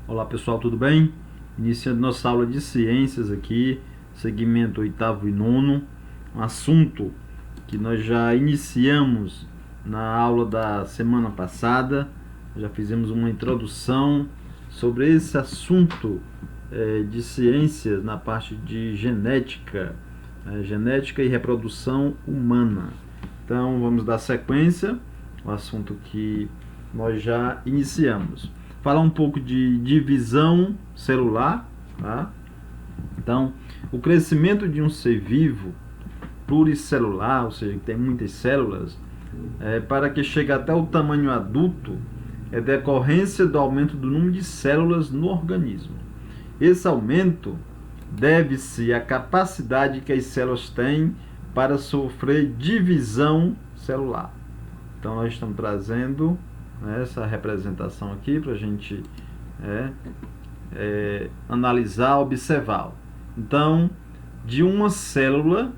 Olá pessoal, tudo bem? Iniciando nossa aula de ciências aqui, segmento oitavo e nono, um assunto que nós já iniciamos na aula da semana passada, já fizemos uma introdução sobre esse assunto de ciências na parte de genética, genética e reprodução humana. Então vamos dar sequência ao assunto que nós já iniciamos. Falar um pouco de divisão celular, tá? Então, o crescimento de um ser vivo pluricelular, ou seja, que tem muitas células, para que chegue até o tamanho adulto, é decorrência do aumento do número de células no organismo. Esse aumento deve-se à capacidade que as células têm para sofrer divisão celular. Então, nós estamos trazendo essa representação aqui para a gente analisar, observar. Então, de uma célula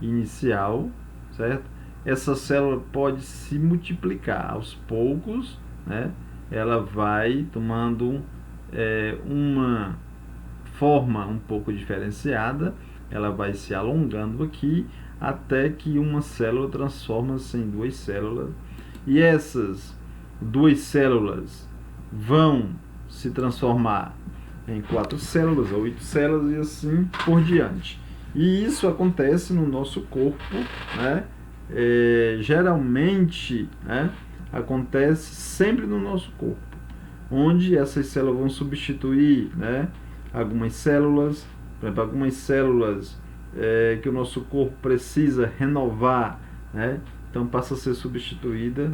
inicial, certo? Essa célula pode se multiplicar aos poucos, ela vai tomando uma forma um pouco diferenciada, ela vai se alongando aqui até que uma célula transforma-se em duas células, e essas duas células vão se transformar em 4 células, 8 células e assim por diante. E isso acontece no nosso corpo, geralmente acontece sempre no nosso corpo, onde essas células vão substituir algumas células, por exemplo, algumas células que o nosso corpo precisa renovar, então passa a ser substituída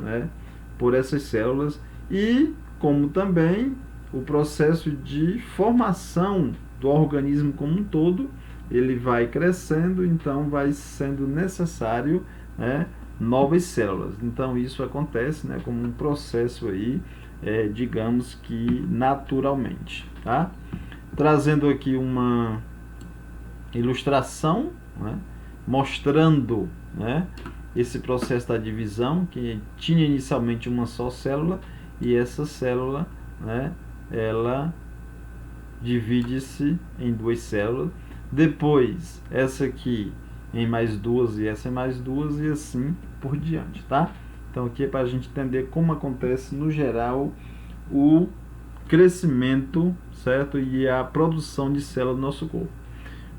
por essas células, e como também o processo de formação do organismo como um todo, ele vai crescendo, então vai sendo necessário novas células. Então isso acontece como um processo aí, digamos que naturalmente, tá? Trazendo aqui uma ilustração, mostrando esse processo da divisão, que tinha inicialmente uma só célula, e essa célula ela divide-se em duas células, depois essa aqui em mais duas e essa em mais duas, e assim por diante, tá? Então aqui é para a gente entender como acontece no geral o crescimento, certo? E a produção de células do nosso corpo.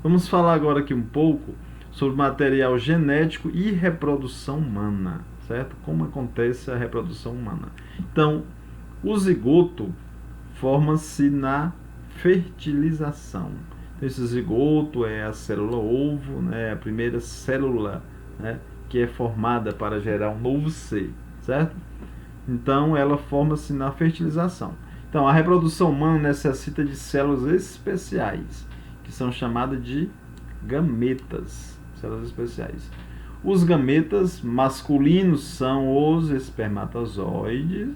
Vamos falar agora aqui um pouco sobre material genético e reprodução humana, certo? Como acontece a reprodução humana. Então, o zigoto forma-se na fertilização. Então, esse zigoto é a célula ovo, a primeira célula que é formada para gerar um novo ser, certo? Então, ela forma-se na fertilização. Então, a reprodução humana necessita de células especiais, que são chamadas de gametas, células especiais. Os gametas masculinos são os espermatozoides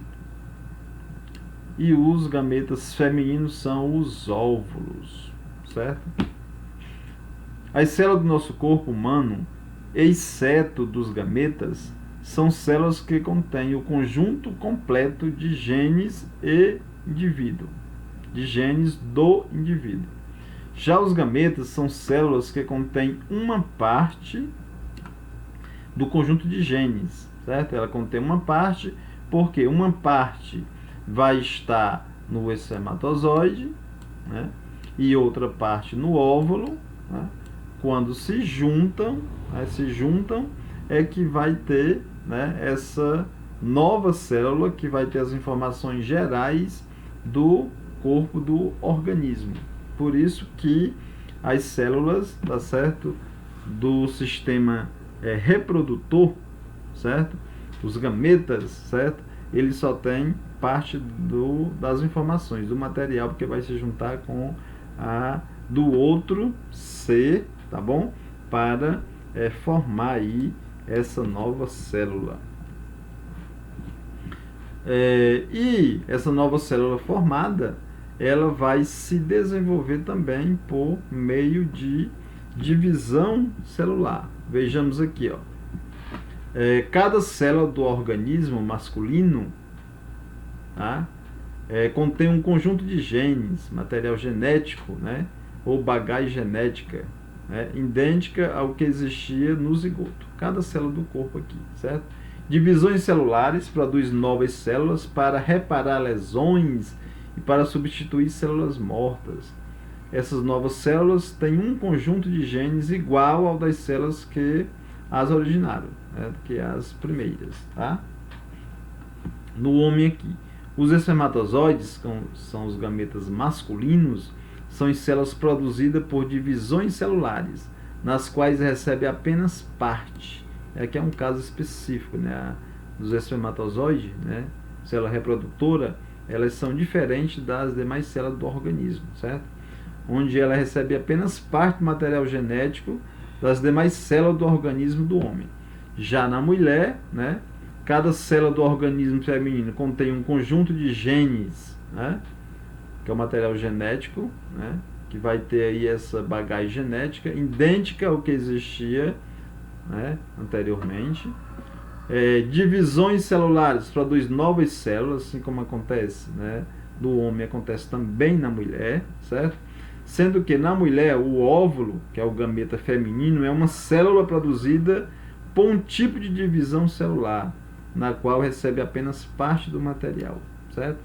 e os gametas femininos são os óvulos, certo? As células do nosso corpo humano, exceto dos gametas, são células que contêm o conjunto completo de genes do indivíduo. Já os gametas são células que contêm uma parte do conjunto de genes, certo? Ela contém uma parte, porque uma parte vai estar no espermatozoide, e outra parte no óvulo. Quando se juntam, é que vai ter essa nova célula que vai ter as informações gerais do corpo do organismo. Por isso que as células, tá certo, do sistema reprodutor, certo, os gametas, certo, ele só tem parte das informações do material, porque vai se juntar com a do outro ser, tá bom, para formar aí essa nova célula. E essa nova célula formada, ela vai se desenvolver também por meio de divisão celular. Vejamos aqui, ó. Cada célula do organismo masculino, tá, contém um conjunto de genes, material genético, né, ou bagagem genética, né, idêntica ao que existia no zigoto. Cada célula do corpo aqui, certo? Divisões celulares produz novas células para reparar lesões e para substituir células mortas. Essas novas células têm um conjunto de genes igual ao das células que as originaram, né, que as primeiras, tá? No homem aqui, os espermatozoides, que são os gametas masculinos, são células produzidas por divisões celulares, nas quais recebe apenas parte. Aqui é um caso específico, né, dos espermatozoides, né, célula reprodutora, elas são diferentes das demais células do organismo, certo? Onde ela recebe apenas parte do material genético das demais células do organismo do homem. Já na mulher, né, cada célula do organismo feminino contém um conjunto de genes, né, que é o material genético, né, que vai ter aí essa bagagem genética idêntica ao que existia, né, anteriormente. Divisões celulares produz novas células, assim como acontece, né, do homem, acontece também na mulher, certo? Sendo que na mulher o óvulo, que é o gameta feminino, é uma célula produzida por um tipo de divisão celular, na qual recebe apenas parte do material, certo?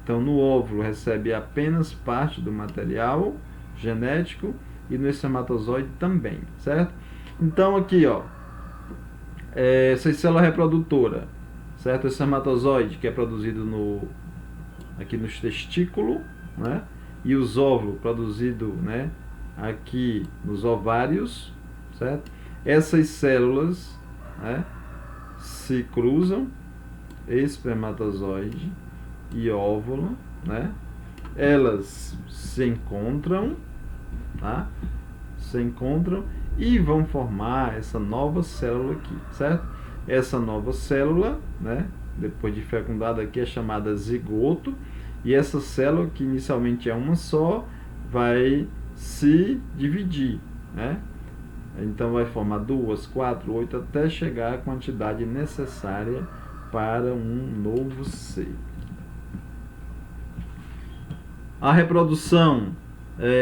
Então no óvulo recebe apenas parte do material genético e no espermatozoide também, certo? Então aqui, ó, essa célula reprodutora, certo? O espermatozoide, que é produzido aqui nos testículos, né? E os óvulos produzidos, né, aqui nos ovários, certo? Essas células, né, se cruzam, espermatozoide e óvulo, né? Elas se encontram, tá? Se encontram e vão formar essa nova célula aqui, certo? Essa nova célula, né, depois de fecundada aqui, é chamada zigoto. E essa célula, que inicialmente é uma só, vai se dividir, né? Então vai formar 2, 4, 8, até chegar à quantidade necessária para um novo ser. A reprodução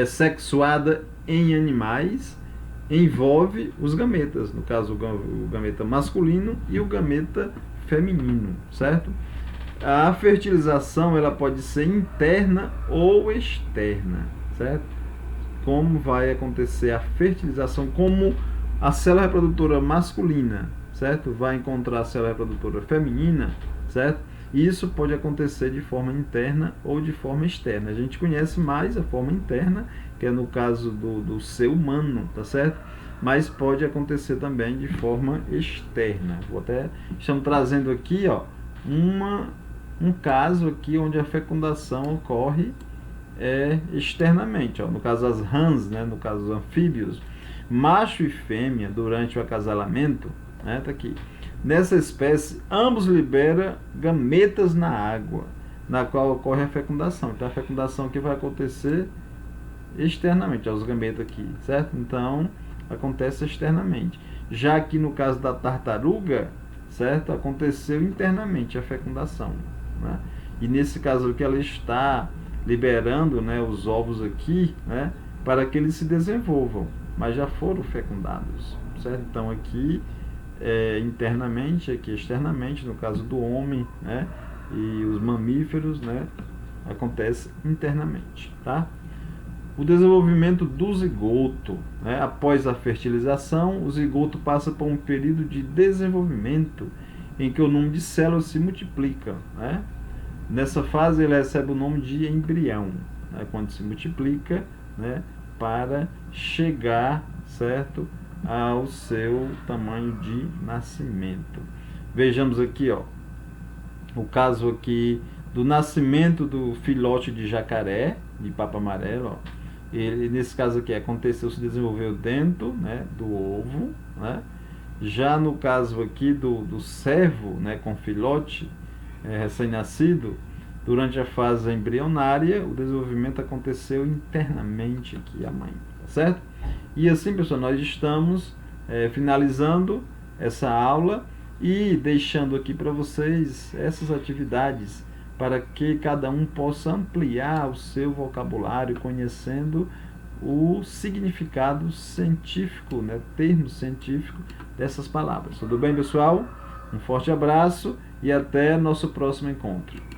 sexuada em animais envolve os gametas, no caso o gameta masculino e o gameta feminino, certo? A fertilização ela pode ser interna ou externa, certo? Como vai acontecer a fertilização, como a célula reprodutora masculina, certo? Vai encontrar a célula reprodutora feminina, certo? Isso pode acontecer de forma interna ou de forma externa. A gente conhece mais a forma interna, que é no caso do ser humano, tá certo? Mas pode acontecer também de forma externa. Estamos trazendo aqui, ó, um caso aqui onde a fecundação ocorre externamente, ó, no caso as rãs, né, no caso os anfíbios, macho e fêmea durante o acasalamento, né, tá aqui. Nessa espécie, ambos liberam gametas na água, na qual ocorre a fecundação. Então a fecundação aqui vai acontecer externamente, ó, os gametas aqui, certo? Então acontece externamente. Já aqui no caso da tartaruga, certo? Aconteceu internamente a fecundação, né? E nesse caso aqui ela está liberando, né, os ovos aqui, né, para que eles se desenvolvam, mas já foram fecundados, certo? Então aqui internamente, aqui externamente, no caso do homem, né, e os mamíferos, né, acontece internamente, tá? O desenvolvimento do zigoto, né, após a fertilização, o zigoto passa por um período de desenvolvimento em que o número de células se multiplica, né? Nessa fase ele recebe o nome de embrião, né, quando se multiplica, né, para chegar, certo, ao seu tamanho de nascimento. Vejamos aqui, ó, o caso aqui do nascimento do filhote de jacaré, de papo amarelo, ó. Ele, nesse caso aqui, aconteceu, se desenvolveu dentro, né, do ovo, né? Já no caso aqui do cervo, né, com filhote recém-nascido, durante a fase embrionária, o desenvolvimento aconteceu internamente aqui, a mãe, tá certo? E assim, pessoal, nós estamos finalizando essa aula e deixando aqui para vocês essas atividades para que cada um possa ampliar o seu vocabulário, conhecendo o significado científico, né, termo científico dessas palavras. Tudo bem, pessoal? Um forte abraço e até nosso próximo encontro.